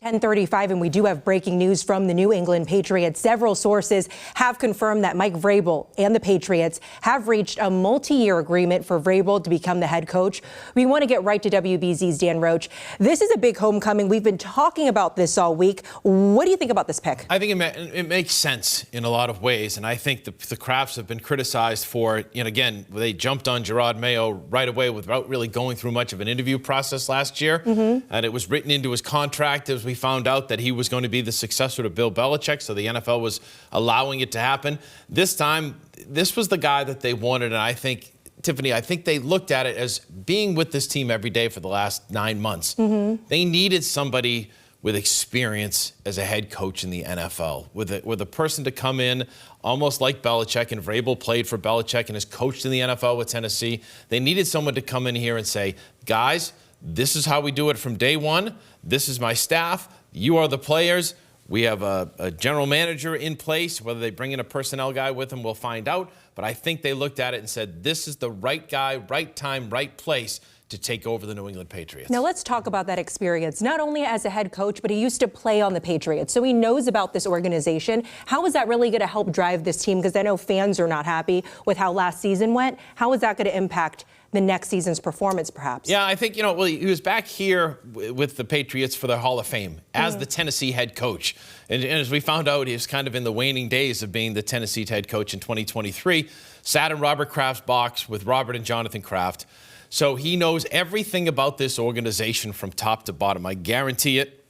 10:35, and we do have breaking news from the New England Patriots. Several sources have confirmed that Mike Vrabel and the Patriots have reached a multi-year agreement for Vrabel to become the head coach. We want to get right to WBZ's Dan Roche. This is a big homecoming. We've been talking about this all week. What do you think about this pick? I think it makes sense in a lot of ways, and I think the Crafts have been criticized for, again, they jumped on Mayo right away without really going through much of an interview process last year, and it was written into his contract as we found out that he was going to be the successor to Bill Belichick, so the NFL was allowing it to happen. This time, this was the guy that they wanted, and I think, Tiffany, I think they looked at it as being with this team every day for the last 9 months. They needed somebody with experience as a head coach in the NFL, with a person to come in almost like Belichick, and Vrabel played for Belichick and has coached in the NFL with Tennessee. They needed someone to come in here and say, guys, this is how we do it from day one. This is my staff. You are the players. We have a general manager in place. Whether they bring in a personnel guy with them, we'll find out. But I think they looked at it and said, this is the right guy, right time, right place to take over the New England Patriots. Now let's talk about that experience, not only as a head coach, but he used to play on the Patriots, so he knows about this organization. How is that really going to help drive this team? Because I know fans are not happy with how last season went. How is that going to impact the next season's performance, perhaps? Yeah, I think, well, he was back here with the Patriots for the Hall of Fame as the Tennessee head coach. And as we found out, he was kind of in the waning days of being the Tennessee head coach in 2023. Sat in Robert Kraft's box with Robert and Jonathan Kraft. So he knows everything about this organization from top to bottom. I guarantee it.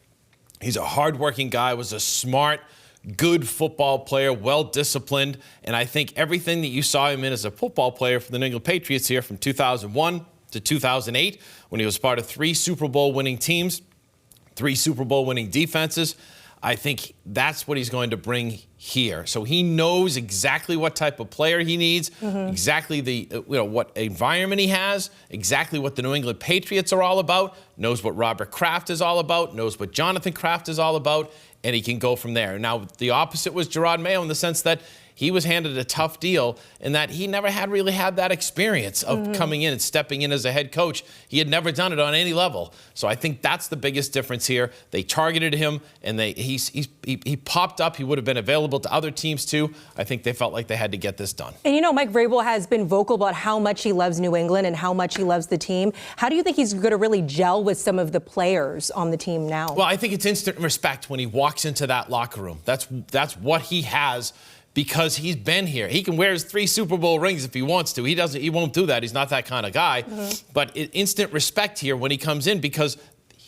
He's a hardworking guy, was a smart, good football player, well-disciplined, and I think everything that you saw him in as a football player for the New England Patriots here from 2001 to 2008, when he was part of 3 Super Bowl winning teams, 3 Super Bowl winning defenses, I think that's what he's going to bring here. So he knows exactly what type of player he needs, exactly what environment he has, exactly what the New England Patriots are all about, knows what Robert Kraft is all about, knows what Jonathan Kraft is all about, and he can go from there. Now, the opposite was Mayo in the sense that he was handed a tough deal in that he never had really had that experience of coming in and stepping in as a head coach. He had never done it on any level. So I think that's the biggest difference here. They targeted him, and he popped up. He would have been available to other teams too. I think they felt like they had to get this done. And Mike Vrabel has been vocal about how much he loves New England and how much he loves the team. How do you think he's going to really gel with some of the players on the team now? Well, I think it's instant respect when he walks into that locker room. That's what he has, because he's been here. He can wear his 3 Super Bowl rings if he wants to. He won't do that. He's not that kind of guy. But instant respect here when he comes in, because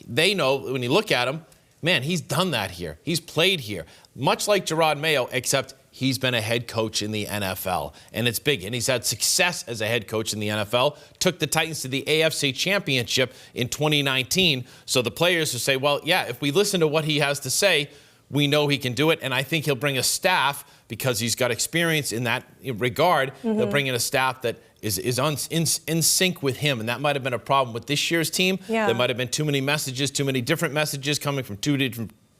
they know when you look at him, man, he's done that here. He's played here. Much like Mayo, except he's been a head coach in the NFL. And it's big. And he's had success as a head coach in the NFL. Took the Titans to the AFC Championship in 2019. So the players will say, well, yeah, if we listen to what he has to say, we know he can do it. And I think he'll bring a staff, because he's got experience in that regard. He'll bring in a staff that is in sync with him. And that might have been a problem with this year's team. There might have been too many messages, too many different messages coming from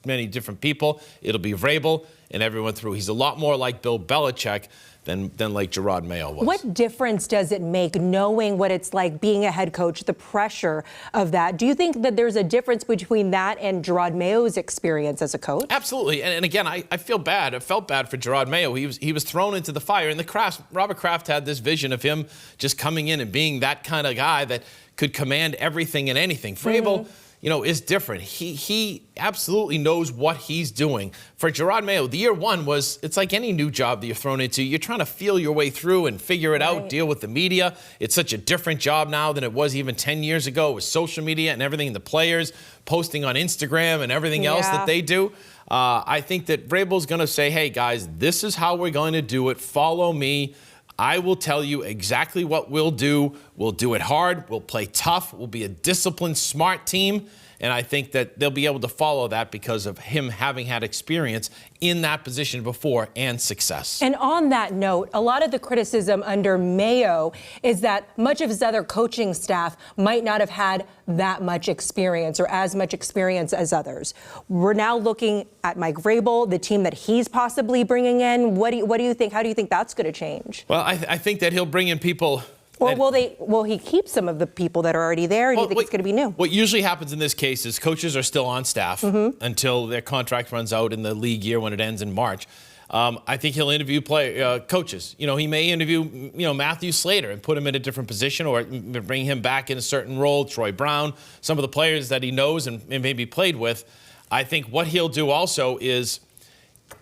many different people. It'll be Vrabel and everyone through. He's a lot more like Bill Belichick than like Mayo was. What difference does it make knowing what it's like being a head coach, the pressure of that? Do you think that there's a difference between that and Mayo's experience as a coach? Absolutely. And again, I feel bad. I felt bad for Mayo. He was thrown into the fire. And Robert Kraft had this vision of him just coming in and being that kind of guy that could command everything and anything. Vrabel, is different. He absolutely knows what he's doing. For Mayo, the year one it's like any new job that you're thrown into. You're trying to feel your way through and figure it out, deal with the media. It's such a different job now than it was even 10 years ago with social media and everything, the players posting on Instagram and everything else that they do. I think that Vrabel's going to say, hey, guys, this is how we're going to do it. Follow me. I will tell you exactly what we'll do. We'll do it hard. We'll play tough. We'll be a disciplined, smart team. And I think that they'll be able to follow that because of him having had experience in that position before and success. And on that note, a lot of the criticism under Mayo is that much of his other coaching staff might not have had that much experience or as much experience as others. We're now looking at Mike Vrabel, the team that he's possibly bringing in. What do you think? How do you think that's going to change? Well, I think that he'll bring in people Or will he keep some of the people that are already there? Or do you think it's going to be new? What usually happens in this case is coaches are still on staff until their contract runs out in the league year when it ends in March. I think he'll interview coaches. He may interview, Matthew Slater and put him in a different position, or bring him back in a certain role. Troy Brown, some of the players that he knows and maybe played with. I think what he'll do also is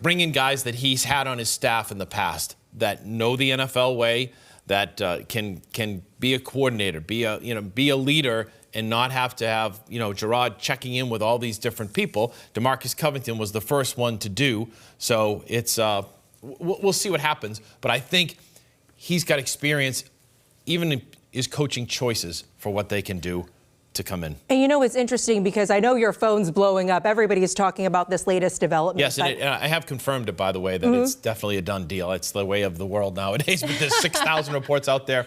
bring in guys that he's had on his staff in the past that know the NFL way, that can be a coordinator, be a leader, and not have to have, Gerard checking in with all these different people. DeMarcus Covington was the first one to do. So it's we'll see what happens. But I think he's got experience, even in his coaching choices, for what they can do to come in. And it's interesting because I know your phone's blowing up. Everybody's talking about this latest development. Yes, and I have confirmed it, by the way, that it's definitely a done deal. It's the way of the world nowadays. But there's 6,000 reports out there.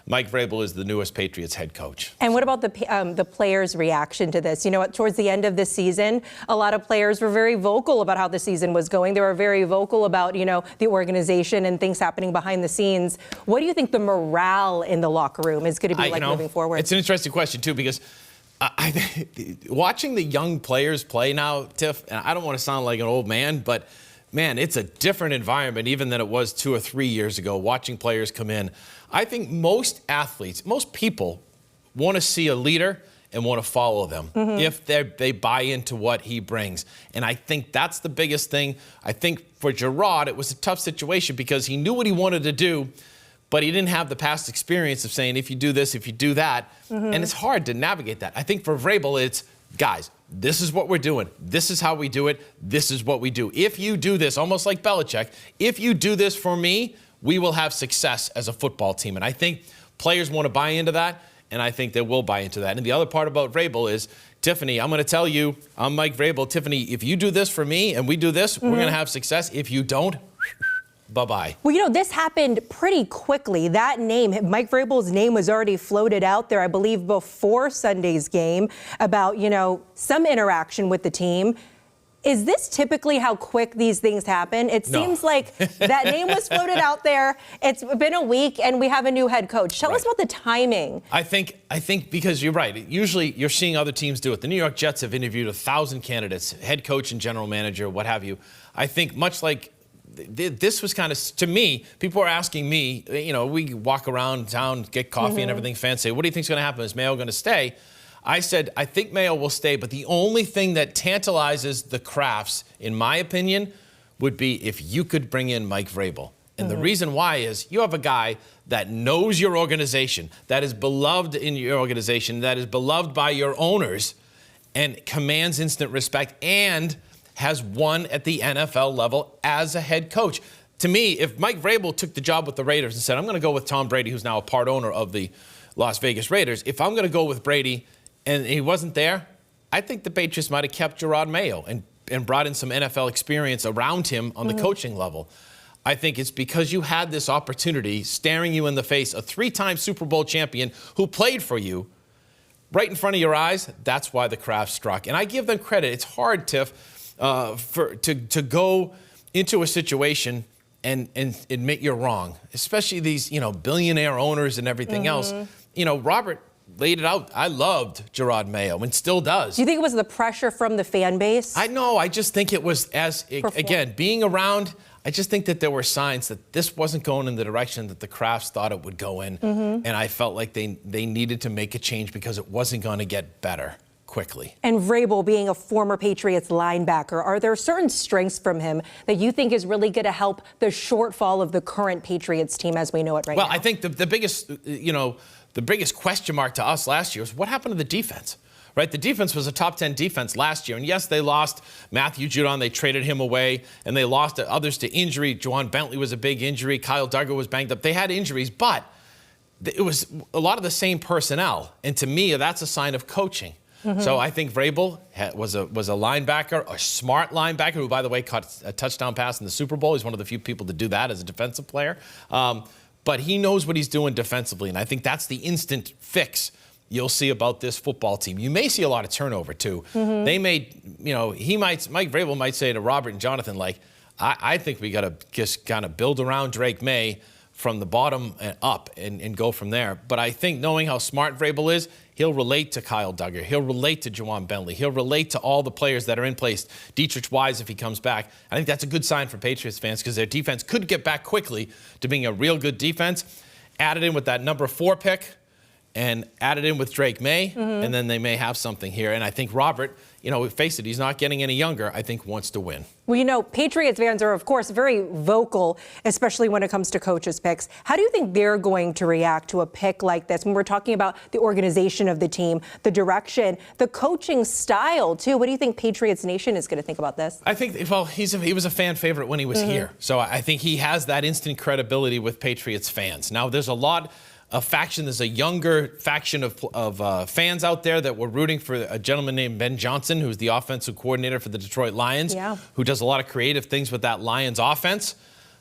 Mike Vrabel is the newest Patriots head coach. And what about the players' reaction to this? Towards the end of the season, a lot of players were very vocal about how the season was going. They were very vocal about, the organization and things happening behind the scenes. What do you think the morale in the locker room is going to be like moving forward? It's an interesting question, too, because watching the young players play now, Tiff, and I don't want to sound like an old man, but man, it's a different environment even than it was 2 or 3 years ago, watching players come in. I think most athletes, most people want to see a leader and want to follow them if they buy into what he brings. And I think that's the biggest thing. I think for Gerard, it was a tough situation because he knew what he wanted to do, but he didn't have the past experience of saying, if you do this, if you do that. And it's hard to navigate that. I think for Vrabel, it's, guys, this is what we're doing. This is how we do it. This is what we do. If you do this, almost like Belichick, if you do this for me, we will have success as a football team. And I think players want to buy into that, and I think they will buy into that. And the other part about Vrabel is, Tiffany, I'm going to tell you, I'm Mike Vrabel. Tiffany, if you do this for me and we do this, we're going to have success. If you don't, bye-bye. Well, this happened pretty quickly. That name, Mike Vrabel's name, was already floated out there, I believe, before Sunday's game about, some interaction with the team. Is this typically how quick these things happen? It seems like that name was floated out there. It's been a week, and we have a new head coach. Tell us about the timing. I think because you're right. Usually you're seeing other teams do it. The New York Jets have interviewed 1,000 candidates, head coach and general manager, what have you. I think much like this was kind of, to me, people are asking me, we walk around town, get coffee and everything fancy. What do you think is going to happen? Is Mayo going to stay? I said, I think Mayo will stay, but the only thing that tantalizes the Crafts, in my opinion, would be if you could bring in Mike Vrabel. And the reason why is you have a guy that knows your organization, that is beloved in your organization, that is beloved by your owners, and commands instant respect, and has won at the NFL level as a head coach. To me, if Mike Vrabel took the job with the Raiders and said, I'm going to go with Tom Brady, who's now a part owner of the Las Vegas Raiders, if I'm going to go with Brady and he wasn't there, I think the Patriots might have kept Gerard Mayo and brought in some NFL experience around him on the coaching level. I think it's because you had this opportunity staring you in the face, a 3-time Super Bowl champion who played for you right in front of your eyes. That's why the Crafts struck. And I give them credit. It's hard, Tiff, to go into a situation and admit you're wrong, especially these, billionaire owners and everything else. Robert laid it out. I loved Gerard Mayo and still does. Do you think it was the pressure from the fan base? I know. I just think it was, again, being around, I just think that there were signs that this wasn't going in the direction that the Crafts thought it would go in. And I felt like they needed to make a change because it wasn't going to get better quickly. And Vrabel, being a former Patriots linebacker, are there certain strengths from him that you think is really going to help the shortfall of the current Patriots team as we know it right now? Well, I think the biggest, the biggest question mark to us last year is what happened to the defense, right? The defense was a top 10 defense last year. And yes, they lost Matthew Judon. They traded him away, and they lost others to injury. Juwan Bentley was a big injury. Kyle Duggar was banged up. They had injuries, but it was a lot of the same personnel. And to me, that's a sign of coaching. So I think Vrabel was a linebacker, a smart linebacker, who, by the way, caught a touchdown pass in the Super Bowl. He's one of the few people to do that as a defensive player. But he knows what he's doing defensively, and I think that's the instant fix you'll see about this football team. You may see a lot of turnover, too. They may, Mike Vrabel might say to Robert and Jonathan, like, I think we got to just kind of build around Drake May from the bottom and up and go from there. But I think knowing how smart Vrabel is, he'll relate to Kyle Duggar. He'll relate to Juwan Bentley. He'll relate to all the players that are in place. Dietrich Wise, if he comes back. I think that's a good sign for Patriots fans because their defense could get back quickly to being a real good defense. Added in with that number 4 pick and added in with Drake May, and then they may have something here. And I think Robert, face it, he's not getting any younger, I think wants to win. Well, Patriots fans are, of course, very vocal, especially when it comes to coaches' picks. How do you think they're going to react to a pick like this when we're talking about the organization of the team, the direction, the coaching style, too? What do you think Patriots Nation is going to think about this? I think, he was a fan favorite when he was here. So I think he has that instant credibility with Patriots fans. Now, there's a faction, there's a younger faction of fans out there that were rooting for a gentleman named Ben Johnson, who's the offensive coordinator for the Detroit Lions, who does a lot of creative things with that Lions offense.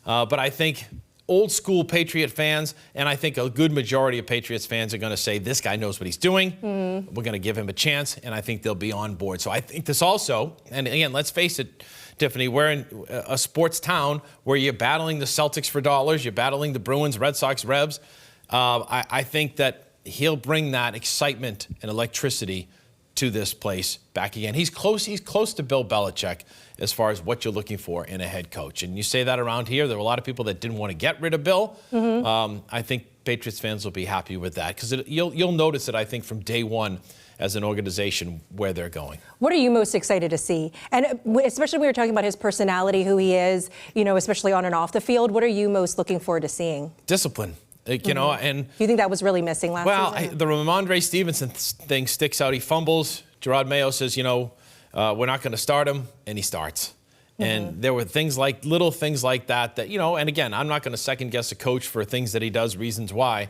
But I think old school Patriot fans, and I think a good majority of Patriots fans are going to say, this guy knows what he's doing. We're going to give him a chance, and I think they'll be on board. So I think this also, and again, let's face it, Tiffany, we're in a sports town where you're battling the Celtics for dollars, you're battling the Bruins, Red Sox, Rebs. I think that he'll bring that excitement and electricity to this place back again. He's close to Bill Belichick as far as what you're looking for in a head coach. And you say that around here, there were a lot of people that didn't want to get rid of Bill. I think Patriots fans will be happy with that because you'll notice it, I think, from day one as an organization where they're going. What are you most excited to see? And especially when you're talking about his personality, who he is, especially on and off the field, what are you most looking forward to seeing? Discipline. And you think that was really missing last season? The Ramondre Stevenson thing sticks out. He fumbles. Gerard Mayo says, we're not going to start him, and he starts. And there were little things like that, and again, I'm not going to second guess a coach for things that he does, reasons why,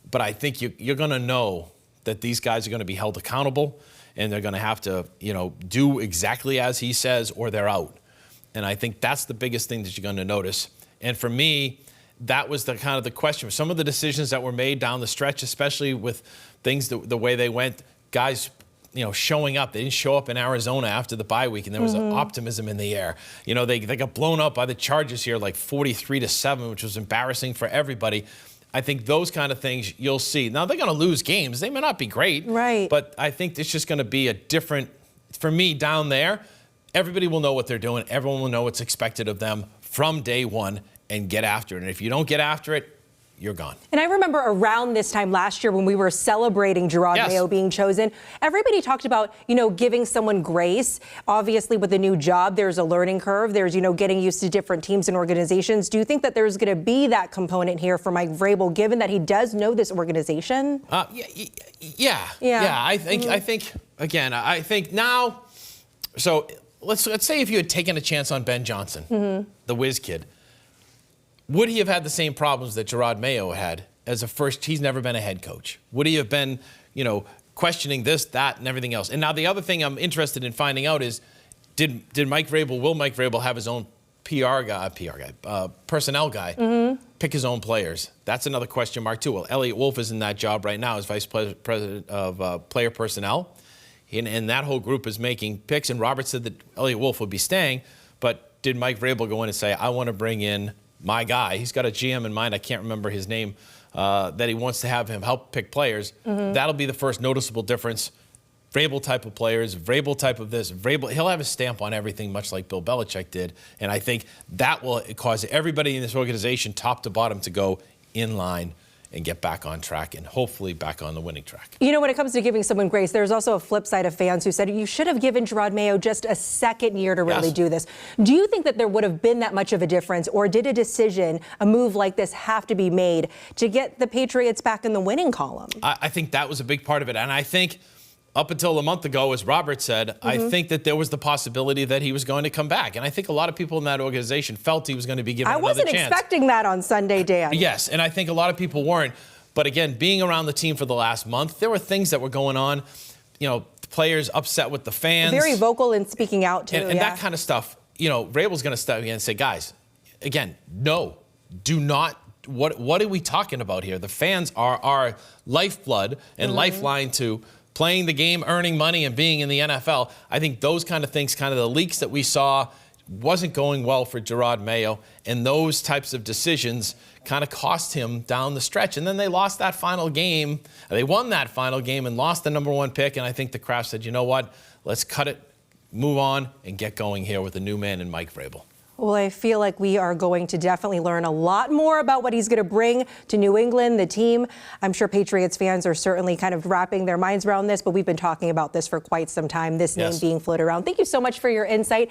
but I think you're going to know that these guys are going to be held accountable, and they're going to have to, do exactly as he says, or they're out. And I think that's the biggest thing that you're going to notice. And for me, that was the kind of the question. Some of the decisions that were made down the stretch, especially with things the way they went, guys, showing up. They didn't show up in Arizona after the bye week, and there was an optimism in the air. They got blown up by the Chargers here like 43-7, which was embarrassing for everybody. I think those kind of things you'll see. Now, they're going to lose games. They may not be great. Right. But I think it's just going to be a different, for me, down there, everybody will know what they're doing. Everyone will know what's expected of them from day one. And get after it. And if you don't get after it, you're gone. And I remember around this time last year when we were celebrating Gerard Mayo being chosen, everybody talked about, giving someone grace. Obviously, with a new job, there's a learning curve. There's, getting used to different teams and organizations. Do you think that there's going to be that component here for Mike Vrabel, given that he does know this organization? Yeah. I think now, so let's say if you had taken a chance on Ben Johnson, the whiz kid, would he have had the same problems that Gerard Mayo had as a first? He's never been a head coach. Would he have been, questioning this, that, and everything else? And now the other thing I'm interested in finding out is, will Mike Vrabel have his own personnel guy, pick his own players? That's another question mark too. Well, Elliot Wolf is in that job right now as vice president of player personnel. And that whole group is making picks. And Robert said that Elliot Wolf would be staying, but did Mike Vrabel go in and say, I want to bring in my guy? He's got a GM in mind. I can't remember his name, that he wants to have him help pick players. That'll be the first noticeable difference. Vrabel type of players, Vrabel type of this, Vrabel, he'll have a stamp on everything, much like Bill Belichick did. And I think that will cause everybody in this organization, top to bottom, to go in line and get back on track and hopefully back on the winning track. When it comes to giving someone grace, there's also a flip side of fans who said you should have given Gerard Mayo just a second year to really do this. Do you think that there would have been that much of a difference, or did a move like this have to be made to get the Patriots back in the winning column? I think that was a big part of it. And I think up until a month ago, as Robert said, I think that there was the possibility that he was going to come back. And I think a lot of people in that organization felt he was going to be given another chance. I wasn't expecting that on Sunday, Dan. Yes, and I think a lot of people weren't. But again, being around the team for the last month, there were things that were going on. Players upset with the fans. Very vocal in speaking out, too. And that kind of stuff. Vrabel's going to step in and say, guys, again, no, do not. What are we talking about here? The fans are our lifeblood and lifeline to playing the game, earning money, and being in the NFL. I think those kind of things, kind of the leaks that we saw wasn't going well for Gerard Mayo, and those types of decisions kind of cost him down the stretch. And then they lost that final game. They won that final game and lost the #1 pick, and I think the Kraft said, you know what, let's cut it, move on, and get going here with a new man in Mike Vrabel. Well, I feel like we are going to definitely learn a lot more about what he's going to bring to New England, the team. I'm sure Patriots fans are certainly kind of wrapping their minds around this, but we've been talking about this for quite some time, this name being floated around. Thank you so much for your insight.